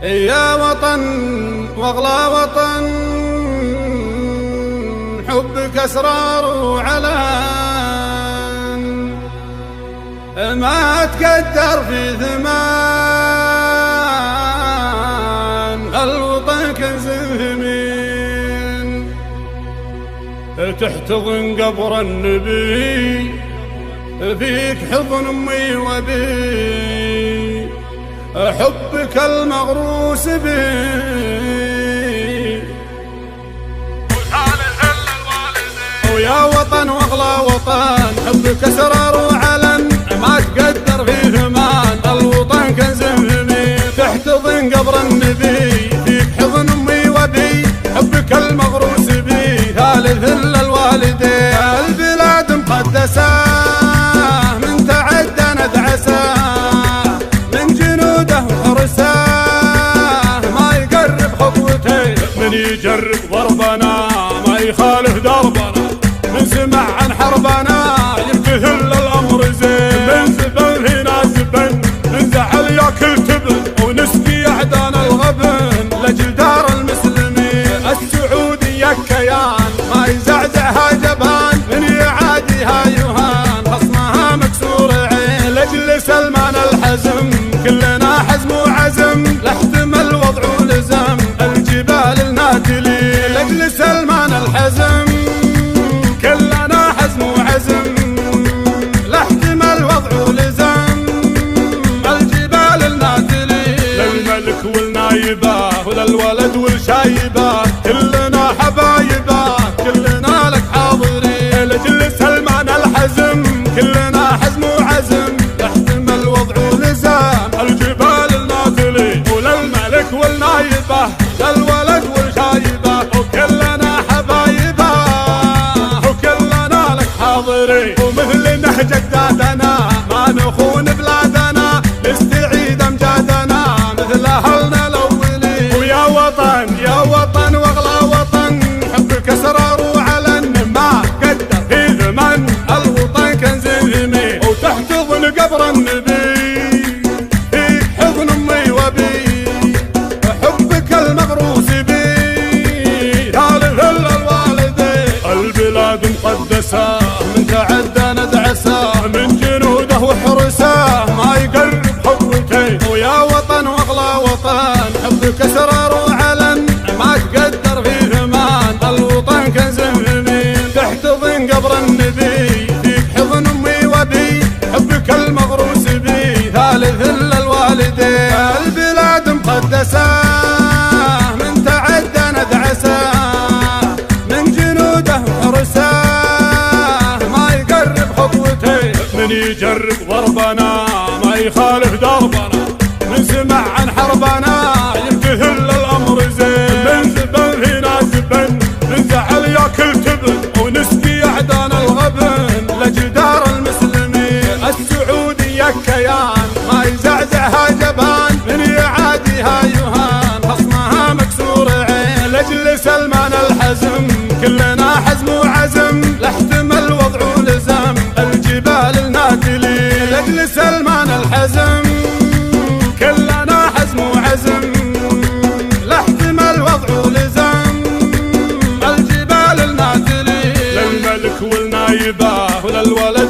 يا وطن واغلى وطن، حبك اسرار وعلن، ما تقدر في ثمان، الوطن كنز ثمين، تحتضن قبر النبي، فيك حضن امي وابي، حبك المغروس بي. ويا وطن واغلى وطن، حبك اسرار وعلن، ما تقدر في ثمان، الوطن كنز ثمين، تحتضن قبر النبي، فيك حضن امي وابي، حبك المغروس بي، ثالث للوالدين. البلاد مقدسه من تعدى ندعسه، من جنوده وحرسه ما يقرب خطوتين، من يجرب ضربنا ما يخالف دربنا، من سمع عن حربنا يمتثل الامر زين، من زبن هنا زبن، من زعل ياكل تبن، ونسقي اعدانا الغبن لاجل دار المسلمين. السعوديه كيان ما يزعزعها جبان، من يعاديها يهان خصمها مكسور عين، لاجل سلمان الحزم كلنا حزم وعزم، لاحتمل وضع ولزم الجبال الناتلين، لاجل سلمان الحزم كلنا حزم وعزم، لاحتمل وضع ولزم الجبال الناتلين. للملك والنايبه وللولد والشايبه، كلنا حبايبه كلنا لك حاضرين، لاجل سلمان الحزم كلنا حزم وعزم، لاحتمل وضع ولزم الجبال الناتلين. وللملك والنايبه للولد والشايبه، وكلنا حبايبه وكلنا لك حاضرين، ومثل نهج اجدادنا ما نخون بلادنا، نستعيد امجادنا مثل اهلنا الاولين. ويا وطن يا وطن واغلى وطن، حبك اسرار وعلن، ما قدر في ثمن، الوطن كنز ثمين، وتحتضن قبر النبي، فيك حضن امي وابي، حبك المغروس بي، ثالث للوالدين. البلاد مقدسه من تعدى ندعسه، من جنوده وحرسه ما يقرب خطوتين. ويا وطن واغلى وطن، حبك اسرار وعلن، ما تقدر في ثمان، الوطن كنز ثمين، تحتضن قبر النبي، فيك حضن امي وابي، حبك المغروس بي، ثالث للوالدين. البلاد مقدسه من تعدى ندعسه، من جنوده وحرسه ما يقرب خطوتين، من يجرب ضربنا ما يخالف دربنا، من سمع عن حربنا يمتثل الامر زين، من زبن هنا زبن، من زعل ياكل تبن، ونسقي اعدانا الغبن لاجل دار المسلمين. السعوديه كيان ما يزعزعها جبان، من يعاديها يهان خصمها مكسور عين، لاجل سلمان الحزم كلنا حزم وعزم، لاحتمل وضع ولزم الجبال الناتلين، لاجل سلمان الحزم كلنا حزم وعزم، لاحتمل وضع ولزم الجبال الناتلين. للملك والنايبه وللولد